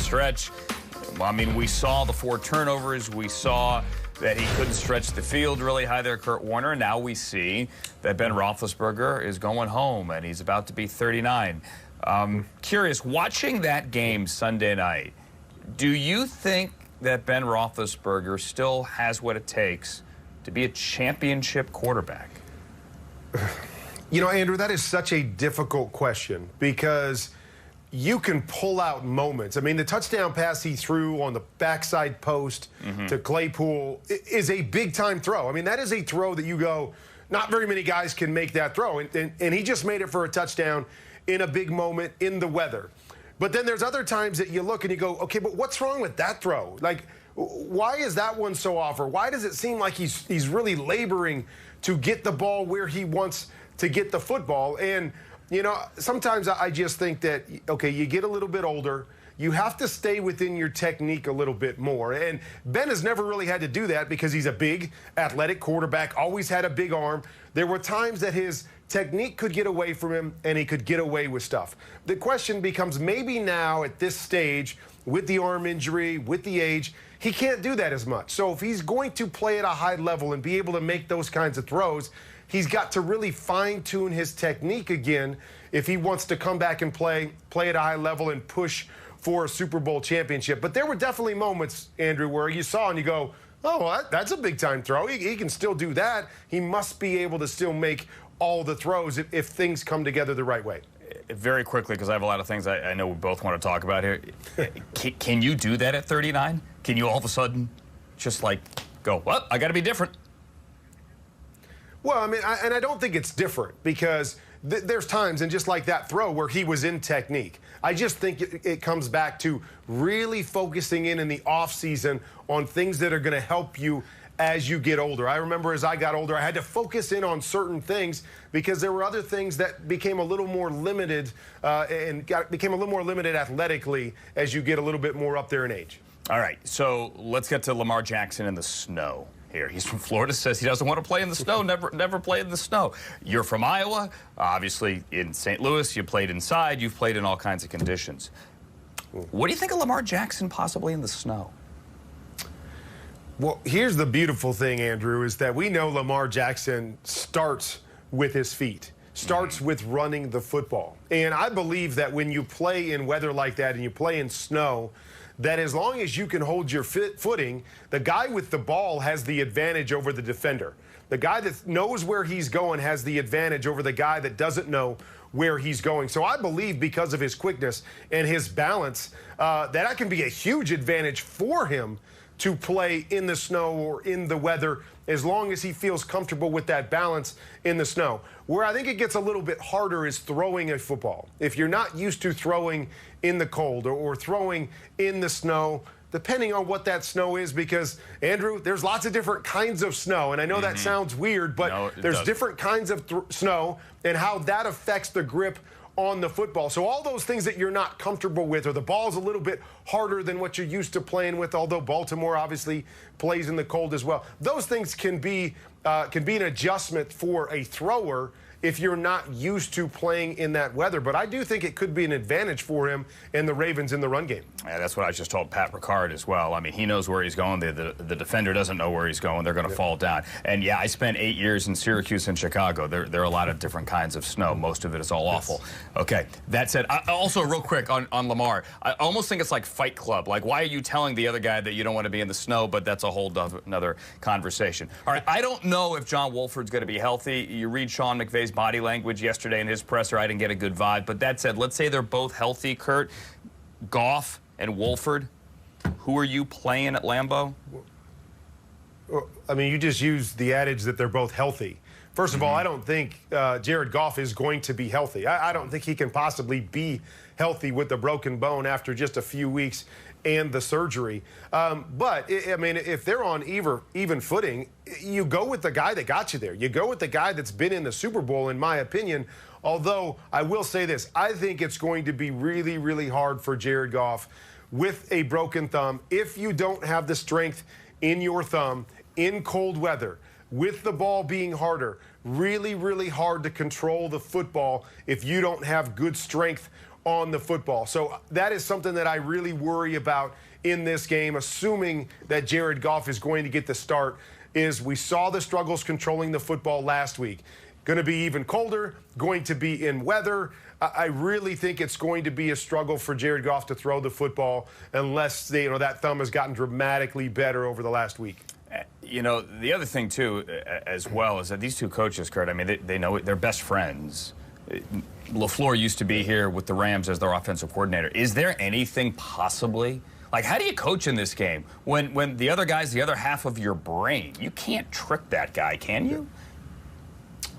stretch. I mean, we saw the 4 turnovers. We saw that he couldn't stretch the field really high there, Kurt Warner. Now we see that Ben Roethlisberger is going home, and he's about to be 39. Curious, watching that game Sunday night, do you think that Ben Roethlisberger still has what it takes to be a championship quarterback? You know, Andrew, that is such a difficult question because you can pull out moments. I mean, the touchdown pass he threw on the backside post to Claypool is a big-time throw. I mean, that is a throw that you go, not very many guys can make that throw. And he just made it for a touchdown in a big moment in the weather. But then there's other times that you look and you go, okay, but what's wrong with that throw? Like, why is that one so off? Or why does it seem like he's really laboring to get the ball where he wants to get the football? And you know, sometimes I just think that, okay, you get a little bit older, you have to stay within your technique a little bit more. And Ben has never really had to do that because he's a big, athletic quarterback, always had a big arm. There were times that his technique could get away from him and he could get away with stuff. The question becomes maybe now at this stage, with the arm injury, with the age, he can't do that as much. So if he's going to play at a high level and be able to make those kinds of throws, he's got to really fine-tune his technique again if he wants to come back and play at a high level and push for a Super Bowl championship. But there were definitely moments, Andrew, where you saw and you go, oh, well, that's a big-time throw. He can still do that. He must be able to still make all the throws if things come together the right way. Very quickly, because I have a lot of things I know we both want to talk about here. Can you do that at 39? Can you all of a sudden just like go, well, I got to be different? Well, I mean, I don't think it's different because there's times, and just like that throw, where he was in technique. I just think it comes back to really focusing in the offseason on things that are going to help you as you get older. I remember as I got older, I had to focus in on certain things because there were other things that became a little more limited became a little more limited athletically as you get a little bit more up there in age. All right, so let's get to Lamar Jackson in the snow. Here, he's from Florida, says he doesn't want to play in the snow, never play in the snow. You're from Iowa, obviously in St. Louis, you played inside, you've played in all kinds of conditions. What do you think of Lamar Jackson possibly in the snow? Well, here's the beautiful thing, Andrew, is that we know Lamar Jackson starts with his feet, starts with running the football. And I believe that when you play in weather like that and you play in snow, that as long as you can hold your footing, the guy with the ball has the advantage over the defender. The guy that knows where he's going has the advantage over the guy that doesn't know where he's going. So I believe because of his quickness and his balance, that can be a huge advantage for him to play in the snow or in the weather as long as he feels comfortable with that balance in the snow. Where I think it gets a little bit harder is throwing a football. If you're not used to throwing in the cold or throwing in the snow, depending on what that snow is, because, Andrew, there's lots of different kinds of snow, and I know that sounds weird, but there's different kinds of snow and how that affects the grip on the football. So all those things that you're not comfortable with, or the ball's a little bit harder than what you're used to playing with, although Baltimore obviously plays in the cold as well. Those things can be an adjustment for a thrower if you're not used to playing in that weather. But I do think it could be an advantage for him and the Ravens in the run game. Yeah, that's what I just told Pat Ricard as well. I mean, he knows where he's going. The defender doesn't know where he's going. They're going to fall down. And, yeah, I spent 8 years in Syracuse and Chicago. There are a lot of different kinds of snow. Most of it is all awful. Okay, that said, also real quick on Lamar, I almost think it's like Fight Club. Like, why are you telling the other guy that you don't want to be in the snow? But that's a whole another conversation. All right, I don't know if John Wolford's going to be healthy. You read Sean McVay's body language yesterday in his presser. I didn't get a good vibe. But that said, let's say they're both healthy, Kurt. Goff and Wolford, who are you playing at Lambeau? I mean, you just used the adage that they're both healthy. First of all, I don't think Jared Goff is going to be healthy. I don't think he can possibly be healthy with the broken bone after just a few weeks and the surgery. But, I mean, if they're on even footing, you go with the guy that got you there. You go with the guy that's been in the Super Bowl, in my opinion. Although, I will say this, I think it's going to be really, really hard for Jared Goff with a broken thumb if you don't have the strength in your thumb in cold weather, with the ball being harder. Really, really hard to control the football if you don't have good strength on the football. So that is something that I really worry about in this game, assuming that Jared Goff is going to get the start. Is we saw the struggles controlling the football last week. Going to be even colder, going to be in weather. I really think it's going to be a struggle for Jared Goff to throw the football unless that thumb has gotten dramatically better over the last week. You know, the other thing, too, as well, is that these two coaches, Kurt, I mean, they know they're best friends. LaFleur used to be here with the Rams as their offensive coordinator. Is there anything possibly, like, how do you coach in this game when the other guy's the other half of your brain? You can't trick that guy, can you?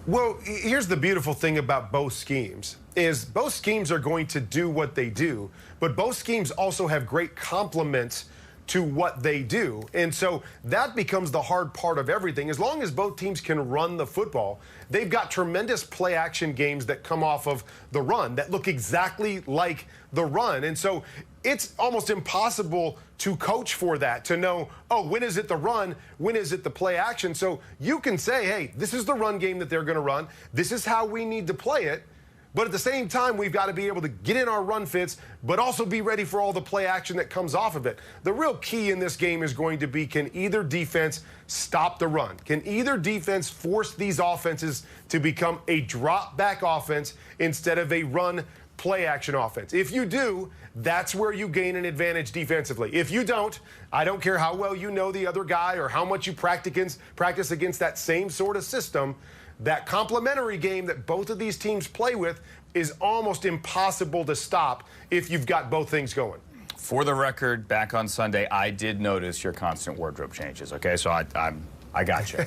Well, here's the beautiful thing about both schemes is both schemes are going to do what they do, but both schemes also have great complements to what they do. And so that becomes the hard part of everything. As long as both teams can run the football, they've got tremendous play action games that come off of the run that look exactly like the run. And so it's almost impossible to coach for that, to know, oh, when is it the run? When is it the play action? So you can say, hey, this is the run game that they're going to run. This is how we need to play it. But at the same time, we've got to be able to get in our run fits, but also be ready for all the play action that comes off of it. The real key in this game is going to be, can either defense stop the run? Can either defense force these offenses to become a drop-back offense instead of a run play action offense? If you do, that's where you gain an advantage defensively. If you don't, I don't care how well you know the other guy or how much you practice against that same sort of system, that complementary game that both of these teams play with is almost impossible to stop if you've got both things going. For the record, back on Sunday, I did notice your constant wardrobe changes, okay? So I got you.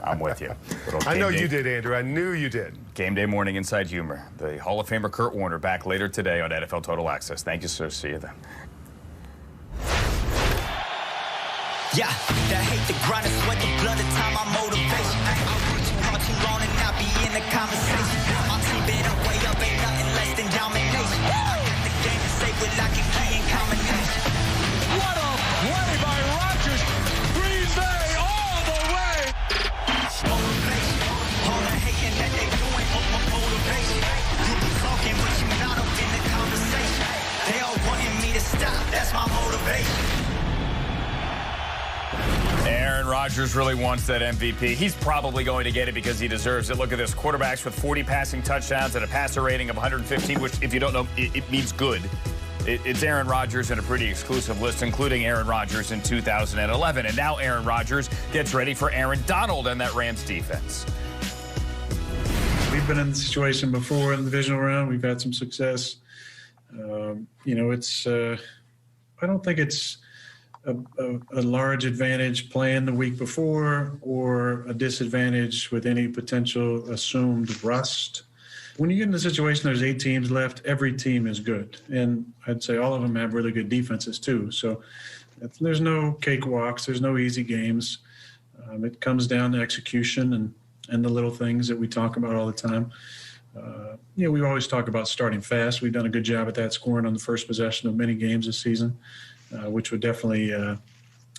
I'm with you. I know you did, Andrew. I knew you did. Game day morning inside humor. The Hall of Famer Kurt Warner back later today on NFL Total Access. Thank you, sir. See you then. Yeah, that hate the grind and sweat the blood, the time my motivation. I work too hard too long and not be in the conversation. My team been way up, ain't nothing less than domination. I got the game to save with lock and key and combination. What a play by Rodgers. Green Bay all the way. Motivation, all the hating that they doing, motivation. You be talking, but you not up in the conversation. They all wanting me to stop, that's my motivation. Aaron Rodgers really wants that MVP. He's probably going to get it because he deserves it. Look at this. Quarterbacks with 40 passing touchdowns and a passer rating of 115, which, if you don't know, it means good. It's Aaron Rodgers in a pretty exclusive list, including Aaron Rodgers in 2011. And now Aaron Rodgers gets ready for Aaron Donald and that Rams defense. We've been in the situation before in the divisional round. We've had some success. I don't think it's a large advantage playing the week before or a disadvantage with any potential assumed rust. When you get in a situation, there's 8 teams left, every team is good. And I'd say all of them have really good defenses too. So there's no cakewalks, there's no easy games. It comes down to execution and the little things that we talk about all the time. We always talk about starting fast. We've done a good job at that, scoring on the first possession of many games this season. Which would definitely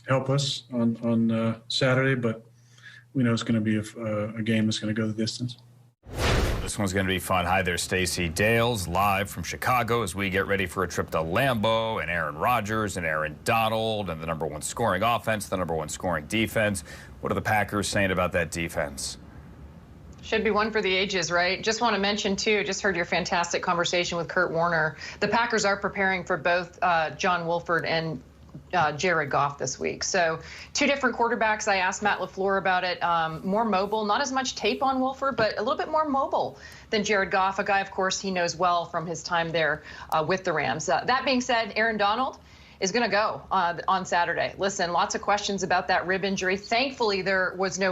help us on Saturday, but we know it's going to be a game that's going to go the distance. This one's going to be fun. Hi there, Stacey Dales, live from Chicago as we get ready for a trip to Lambeau and Aaron Rodgers and Aaron Donald and the #1 scoring offense, the #1 scoring defense. What are the Packers saying about that defense? Should be one for the ages, right? Just want to mention, too, just heard your fantastic conversation with Kurt Warner. The Packers are preparing for both John Wolford and Jared Goff this week. So 2 different quarterbacks. I asked Matt LaFleur about it. More mobile, not as much tape on Wolford, but a little bit more mobile than Jared Goff, a guy, of course, he knows well from his time there with the Rams. That being said, Aaron Donald is going to go on Saturday. Listen, lots of questions about that rib injury. Thankfully, there was no